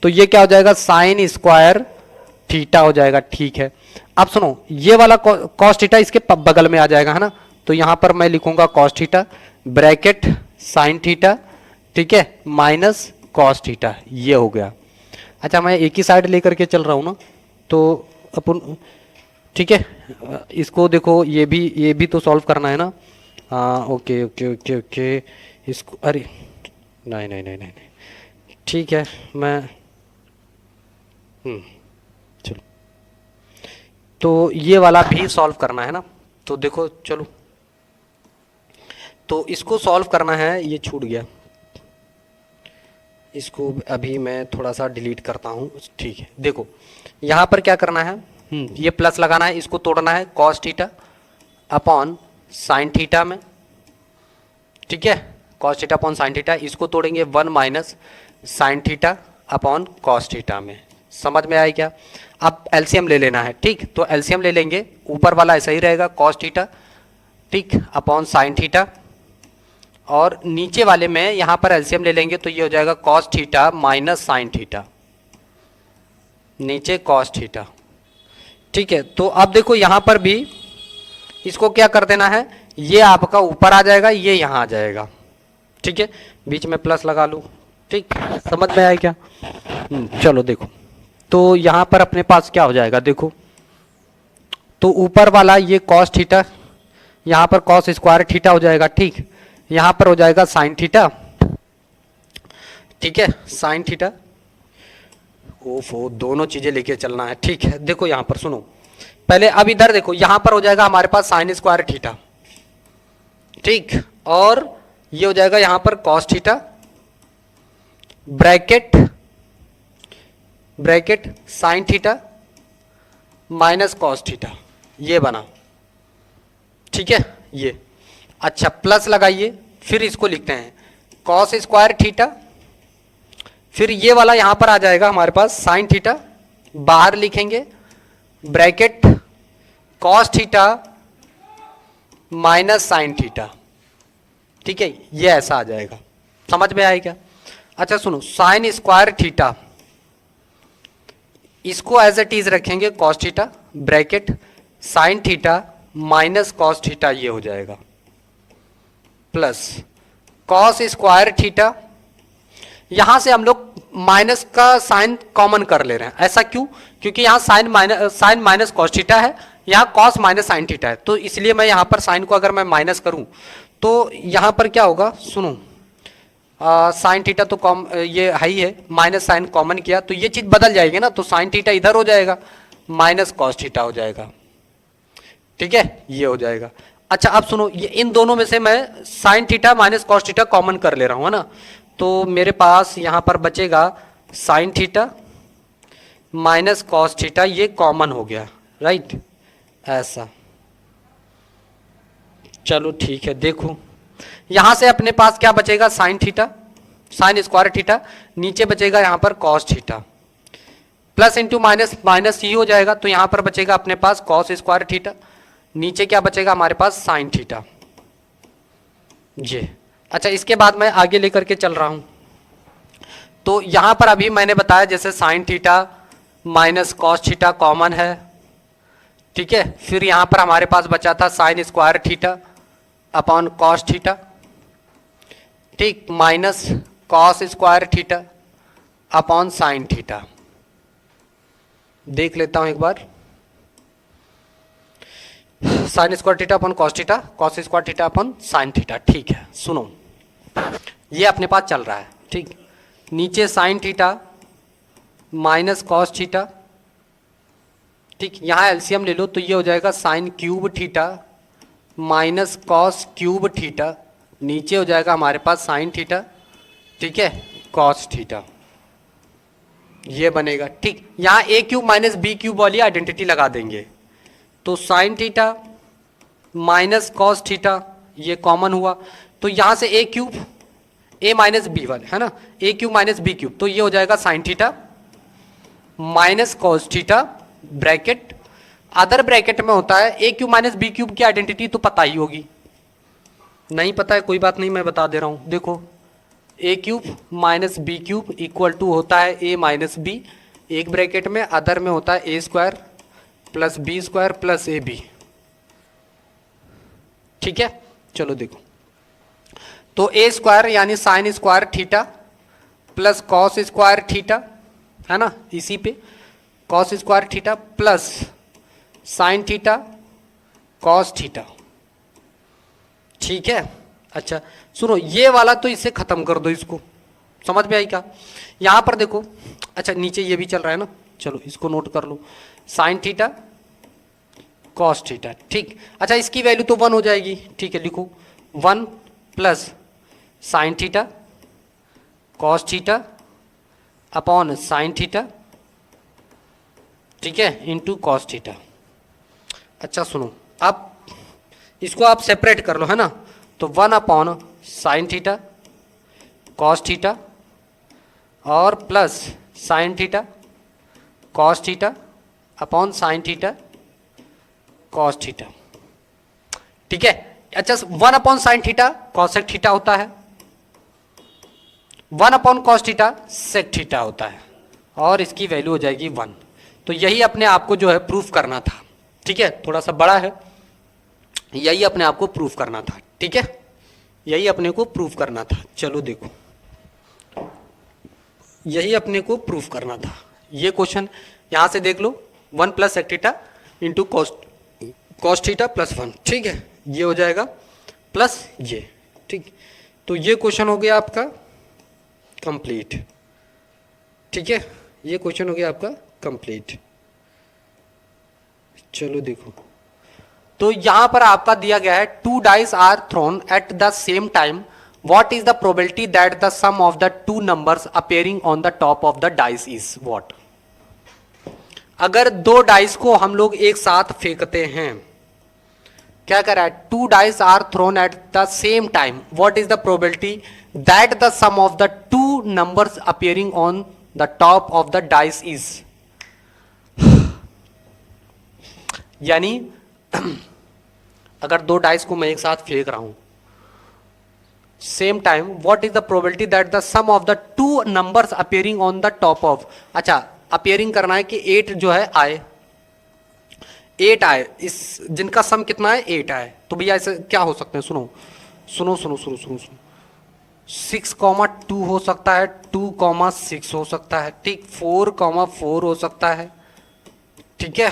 तो ये क्या हो जाएगा? साइन स्क्वायर थीटा हो जाएगा, ठीक है। अब सुनो, ये वाला कॉस थीटा इसके बगल में आ जाएगा, है ना। तो यहां पर मैं लिखूंगा cos theta bracket sign theta, ठीक है, माइनस कॉस थीटा, ये हो गया। अच्छा मैं एक ही साइड लेकर के चल रहा हूं ना, तो अपन, ठीक है, इसको देखो, ये भी तो सॉल्व करना है ना। हाँ ओके ओके ओके ओके, इसको, अरे नहीं नहीं नहीं नहीं, ठीक है, मैं चलो, तो ये वाला भी सॉल्व करना है ना। तो देखो चलो, तो इसको सॉल्व करना है, ये छूट गया, इसको अभी मैं थोड़ा सा डिलीट करता हूँ, ठीक है। देखो यहाँ पर क्या करना है, ये प्लस लगाना है, इसको तोड़ना है cos theta upon sine theta में, ठीक है, cos theta upon sine theta, इसको तोड़ेंगे 1 minus sine theta upon cos theta में। समझ में आया क्या? अब एलसीएम ले लेना है, ठीक। तो एलसीएम ले लेंगे, ऊपर वाला ऐसा ही रहेगा कॉस थीटा, ठीक, अपॉन साइन थीटा, और नीचे वाले में यहां पर एलसीएम ले लेंगे तो ये हो जाएगा cos theta minus sine theta, नीचे कॉस थीटा, ठीक है। तो अब देखो यहां पर भी इसको क्या कर देना है, ये आपका ऊपर आ जाएगा, ये यहां आ जाएगा, ठीक है, बीच में प्लस लगा लूं, ठीक। समझ में आया क्या? चलो देखो, तो यहां पर अपने पास क्या हो जाएगा, देखो, तो ऊपर वाला ये कॉस थीटा, यहां पर कॉस स्क्वायर थीटा हो जाएगा, ठीक। यहां पर हो जाएगा साइन थीटा, ठीक है, साइन थीटा, ओफो दोनों चीजें लेके चलना है, ठीक है। देखो यहां पर सुनो, पहले अब इधर देखो, यहां पर हो जाएगा हमारे पास साइन स्क्वायर थीटा, ठीक, और ये हो जाएगा यहां पर cos theta bracket bracket sine theta minus cos theta, ये बना, ठीक है, ये। अच्छा प्लस लगाइए, फिर इसको लिखते हैं कॉस स्क्वायर थीटा, फिर ये वाला यहां पर आ जाएगा हमारे पास साइन थीटा, बाहर लिखेंगे bracket cos theta minus sign theta, ठीक है, ये ऐसा आ जाएगा। समझ में आया क्या? अच्छा सुनो, साइन स्क्वायर थीटा, इसको एज इट इज रखेंगे cos theta bracket sine theta minus cos theta, ये हो जाएगा, प्लस कॉस स्क्वायर थीटा, यहां से हम लोग माइनस का साइन कॉमन कर ले रहे हैं। ऐसा क्यों? क्योंकि यहाँ साइन माइनस कॉस थीटा है, यहाँ कॉस माइनस साइन थीटा है, तो इसलिए मैं यहाँ पर साइन को अगर मैं माइनस करूं तो यहाँ पर क्या होगा, सुनो, साइन थीटा तो ये हाई है, माइनस साइन कॉमन किया तो ये चीज बदल जाएगी ना, तो साइन थीटा इधर हो जाएगा, माइनस कॉस थीटा हो जाएगा। ठीक है, ये हो जाएगा। अच्छा अब सुनो, ये इन दोनों में से मैं sine theta minus cos theta common कर ले रहा हूं, है ना, तो मेरे पास यहां पर बचेगा sine theta minus cos theta, ये कॉमन हो गया, राइट, ऐसा। चलो ठीक है, देखो यहां से अपने पास क्या बचेगा, sine theta, sine square theta, नीचे बचेगा यहां पर cos theta, plus into minus minus ही हो जाएगा, तो यहां पर बचेगा अपने पास कॉस स्क्वायर थीटा, नीचे क्या बचेगा हमारे पास, साइन थीटा, ये। अच्छा इसके बाद मैं आगे लेकर के चल रहा हूं, तो यहां पर अभी मैंने बताया जैसे sine theta minus cos theta common है, ठीक है, फिर यहां पर हमारे पास बचा था sine square theta upon cos theta, ठीक, minus cos square theta upon sine theta. देख लेता हूं एक बार, sine square theta upon cos theta, cos square theta upon sine theta. ठीक है, सुनो ये अपने पास चल रहा है, ठीक, नीचे sine theta minus cos theta, ठीक, यहां एलसीएम ले लो तो ये हो जाएगा sine cube theta minus cos cube theta, नीचे हो जाएगा हमारे पास साइन थीटा, ठीक है, कॉस थीटा, ये बनेगा। ठीक, यहां ए क्यूब माइनस बी क्यूब वाली आइडेंटिटी लगा देंगे, तो sine theta minus cos theta ये कॉमन हुआ, तो यहां से ए क्यूब ए माइनस बी वाले, है ना, ए क्यूब माइनस बी क्यूब, तो ये हो जाएगा sine theta minus cos theta, bracket, other bracket में होता है ए क्यूब माइनस बी क्यूब की आइडेंटिटी तो पता ही होगी, नहीं पता है कोई बात नहीं, मैं बता दे रहा हूं, देखो A cube minus B cube equal to होता है ए माइनस बी, एक ब्रैकेट में, अदर में होता है A square plus B square plus A B. ठीक है, चलो देखो, तो ए स्क्वायर यानी sine square theta plus cos square theta, है ना, इसी पे cos square theta plus sine theta cos theta. ठीक है, अच्छा सुनो, ये वाला तो इससे खत्म कर दो, इसको समझ में आई क्या, यहां पर देखो, अच्छा नीचे ये भी चल रहा है ना, चलो इसको नोट कर लो, साइन थीटा कॉस थीटा, ठीक, अच्छा इसकी वैल्यू तो 1 हो जाएगी, ठीक है, लिखो 1 plus sine theta cos theta upon sine theta, ठीक है, इंटू कॉस थीटा। अच्छा सुनो, अब इसको आप सेपरेट कर लो, है ना, तो 1 upon sine theta cos theta और plus sine theta cos theta upon sine theta cos theta. ठीक है, अच्छा 1 upon sine theta cosec theta होता है, 1 upon cos theta sec theta होता है, और इसकी वैल्यू हो जाएगी 1। तो यही अपने आप को जो है प्रूफ करना था, ठीक है, थोड़ा सा बड़ा है, यही अपने आप को प्रूफ करना था, ठीक है, यही अपने को प्रूफ करना था। चलो देखो, यही अपने को प्रूफ करना था, ये क्वेश्चन यहां से देख लो, 1 plus sec theta into cos theta plus 1, ठीक है, ये हो जाएगा प्लस ये, ठीक, तो ये क्वेश्चन हो गया आपका कंप्लीट, ठीक है, ये क्वेश्चन हो गया आपका कंप्लीट। चलो देखो, तो यहां पर आपका दिया गया है 2 dice are thrown at the same time, what is the probability that the sum of the 2 numbers appearing on the top of the dice is what. अगर 2 डाइस को हम लोग एक साथ फेंकते हैं, क्या कर रहा है, 2 dice are thrown at the same time, what is the probability that the sum of the 2 numbers appearing on the top of the dice is. यानी अगर 2 डाइस को मैं एक साथ फेंक रहा हूं same time, what is the probability that the sum of the 2 numbers appearing on the top of, अच्छा अपेयरिंग करना है कि 8 जो है आए, 8 आए, इस जिनका सम कितना है 8 आए, तो भैया ऐसे क्या हो सकते हैं, सुनो सुनो सुनो सुनो सुनो सुनो, 6,2 हो सकता है, 2,6 हो सकता है, ठीक, 4,4 हो सकता है, ठीक है,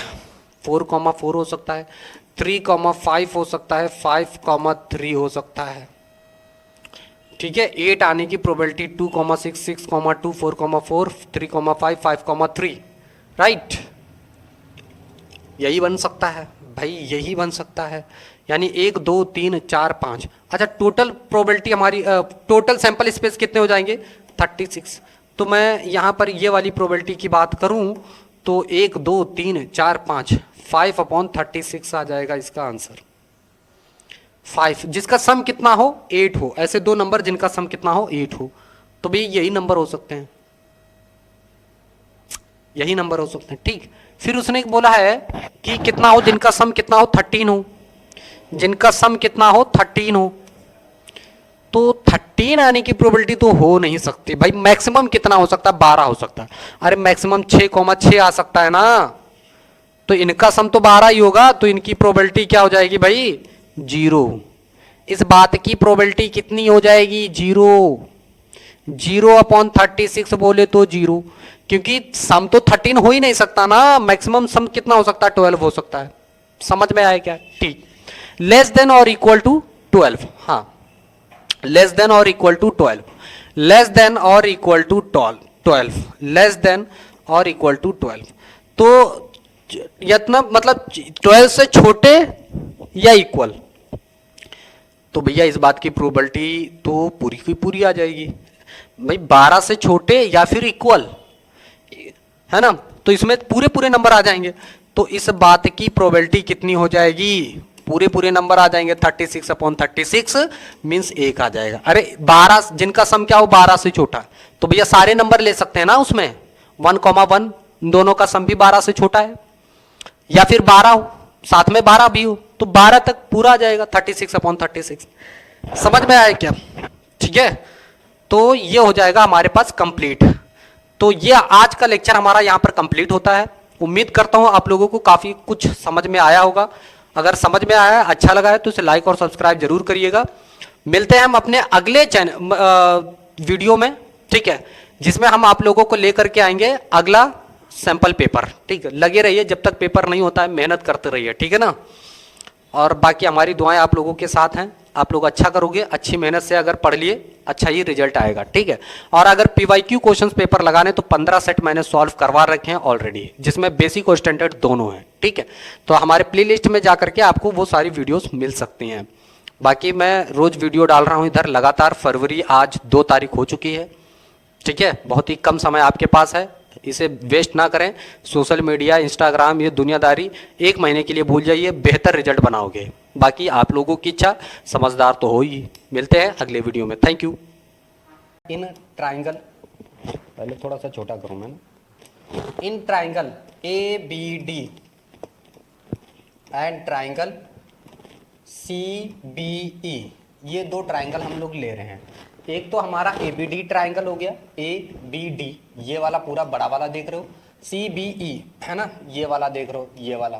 4,4 हो सकता है, 3,5 हो सकता है, 5,3 हो सकता है, ठीक है। 8 आने की प्रोबेबिलिटी 2,6, 6,2, 4,4, 3,5, 5,3, राइट, यही बन सकता है भाई, यही बन सकता है। यानी 1, 2, 3, 4, 5। अच्छा, टोटल प्रोबेबिलिटी हमारी टोटल सैंपल स्पेस कितने हो जाएंगे? 36। तो मैं यहाँ पर ये वाली प्रोबेबिलिटी की बात करूँ तो 1, 2, 3, 4, 5, 5/36 आ जाएगा इसका आंसर। 5 जिसका सम कितना हो 8 हो, ऐसे दो नंबर जिनका सम कितना हो 8 हो, तो भाई यही नंबर हो सकते हैं, यही नंबर हो सकते हैं, ठीक। फिर उसने बोला है कि कितना हो जिनका सम कितना हो 13 हो, जिनका सम कितना हो 13 हो, तो 13 आने की प्रोबेबिलिटी तो हो नहीं सकती भाई। मैक्सिमम कितना हो सकता है? 12 हो सकता है। अरे मैक्सिमम 6,6 आ सकता है ना, तो इनका सम तो 12 ही होगा, तो इनकी प्रोबेबिलिटी क्या हो जाएगी भाई? 0। इस बात की प्रोबेबिलिटी कितनी हो जाएगी? 0। 0/36 बोले तो 0, क्योंकि सम तो 13 हो ही नहीं सकता ना, मैक्सिमम सम कितना हो सकता है? 12 हो सकता है। समझ में आया क्या? ठीक। लेस देन और इक्वल टू 12, हाँ, लेस देन और इक्वल टू 12, लेस देन और इक्वल टू 12, लेस देन और इक्वल टू 12, तो इतना मतलब 12 से छोटे या इक्वल, तो भैया इस बात की प्रोबेबिलिटी तो पूरी की पूरी आ जाएगी भाई, 12 से छोटे या फिर इक्वल, है ना, तो इसमें पूरे पूरे नंबर आ जाएंगे, तो इस बात की प्रोबेबिलिटी कितनी हो जाएगी? पूरे पूरे नंबर आ जाएंगे, 36/36 मीन्स 1 आ जाएगा। अरे 12 जिनका सम क्या हो 12 से छोटा, तो भैया सारे नंबर ले सकते हैं ना उसमें, 1,1 दोनों का सम भी 12 से छोटा है, या फिर 12 हो साथ में 12 भी हो, तो 12 तक पूरा आ जाएगा 36/36। समझ में आया क्या? ठीक है, तो ये हो जाएगा हमारे पास कंप्लीट। तो ये आज का लेक्चर हमारा यहाँ पर कंप्लीट होता है। उम्मीद करता हूँ आप लोगों को काफी कुछ समझ में आया होगा। अगर समझ में आया, अच्छा लगा है तो इसे लाइक और सब्सक्राइब जरूर करिएगा। मिलते हैं हम अपने अगले वीडियो में, ठीक है, जिसमें हम आप लोगों को लेकर के आएंगे अगला सैंपल पेपर। ठीक है, लगे रहिए, जब तक पेपर नहीं होता है मेहनत करते रहिए, ठीक है ना। और बाकी हमारी दुआएं आप लोगों के साथ हैं, आप लोग अच्छा करोगे, अच्छी मेहनत से अगर पढ़ लिए अच्छा ही रिजल्ट आएगा, ठीक है। और अगर पीवाईक्यू क्वेश्चंस पेपर लगाने तो 15 सेट मैंने सॉल्व करवा रखे हैं ऑलरेडी, जिसमें बेसिक और स्टैंडर्ड दोनों हैं, ठीक है। तो हमारे प्लेलिस्ट में जाकर के आपको वो सारी वीडियोस मिल सकती हैं। बाकी मैं रोज वीडियो डाल रहा हूँ इधर लगातार, फरवरी आज 2 तारीख हो चुकी है, ठीक है, बहुत ही कम समय आपके पास है, इसे वेस्ट ना करें। सोशल मीडिया, इंस्टाग्राम, ये दुनियादारी 1 महीने के लिए भूल जाइए, बेहतर रिजल्ट बनाओगे। बाकी आप लोगों की इच्छा, समझदार तो हो ही। मिलते हैं अगले वीडियो में, थैंक यू। इन ट्राइंगल, पहले थोड़ा सा छोटा करूं मैं ना, in triangle ABD and triangle CBE, ये 2 ट्राइंगल हम लोग ले रहे हैं। एक तो हमारा ABD ट्राइंगल हो गया, ABD ये वाला पूरा बड़ा वाला देख रहे हो, CBE है ना, ये वाला देख रहे हो, ये वाला।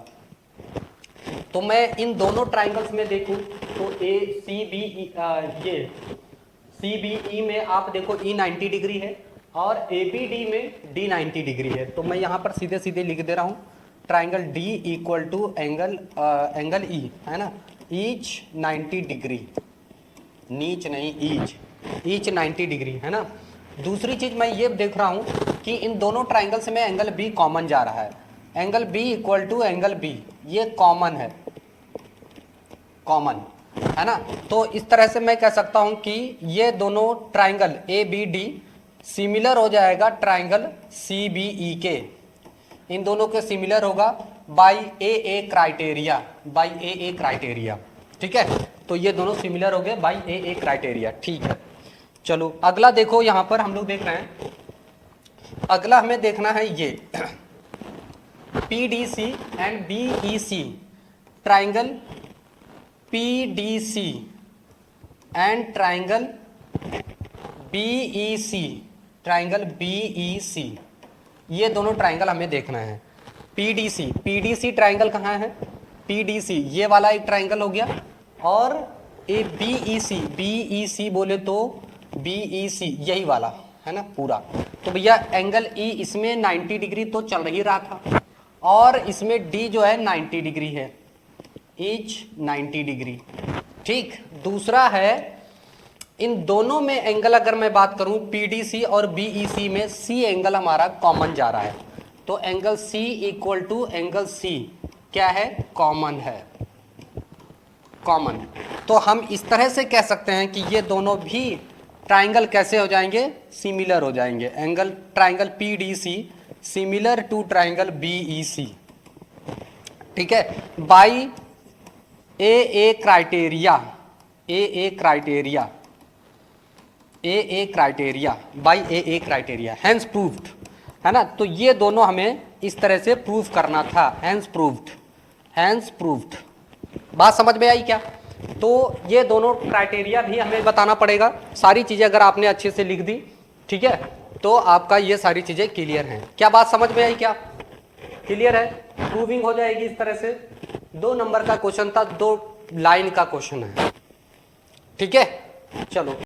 तो मैं इन दोनों ट्राइंगल्स में देखूं तो ये CBE में आप देखो E 90 डिग्री है और ABD में D 90 डिग्री है। तो मैं यहाँ पर सीधे सीधे लिख दे रहा हूँ, triangle D equal to angle E, है ना, ईच 90 डिग्री, नीच नहीं ईच 90 डिग्री, है ना। दूसरी चीज मैं ये देख रहा हूं कि इन दोनों ट्राइंगल से में एंगल B कॉमन जा रहा है, angle B equal to angle B, ये कॉमन है, कॉमन है ना। तो इस तरह से मैं कह सकता हूं कि ये दोनों ट्राइंगल ABD सिमिलर हो जाएगा ट्राइंगल CBE के, इन दोनों के सिमिलर होगा by AA criteria, by AA criteria, ठीक है। तो ये दोनों सिमिलर हो गए बाई AA क्राइटेरिया, ठीक है। चलो अगला देखो, यहां पर हम लोग देख रहे हैं, अगला हमें देखना है ये PDC and BEC, triangle PDC and triangle BEC, triangle BEC, ये दोनों ट्राइंगल हमें देखना है। PDC ट्राइंगल कहाँ है? PDC ये वाला एक ट्राइंगल हो गया, और BEC बोले तो BEC यही वाला है ना पूरा। तो भैया एंगल E इसमें 90 डिग्री तो चल ही रहा था और इसमें D जो है 90 डिग्री है, इच 90 डिग्री। ठीक, दूसरा है इन दोनों में एंगल अगर मैं बात करूं PDC और BEC में C एंगल हमारा कॉमन जा रहा है, तो angle C equal to angle C क्या है, कॉमन है, कॉमन। तो हम इस तरह से कह सकते हैं कि ये दोनों भी ट्राइंगल कैसे हो जाएंगे, सिमिलर हो जाएंगे। Angle triangle PDC similar to triangle BEC, ठीक है, by AA criteria, AA criteria, AA criteria, by AA criteria, hence proved, है ना। तो ये दोनों हमें इस तरह से प्रूव करना था, हैंस प्रूव्ड, हैंस प्रूव्ड। बात समझ में आई क्या? तो ये दोनों क्राइटेरिया भी हमें बताना पड़ेगा। सारी चीजें अगर आपने अच्छे से लिख दी, ठीक है, तो आपका ये सारी चीजें क्लियर हैं। क्या बात समझ में आई क्या? क्लियर है? प्रूविंग हो जाएगी इस तरह से। 2 नंबर का क्वेश्चन था, 2 लाइन का क्वेश्चन है, ठीक है। चलो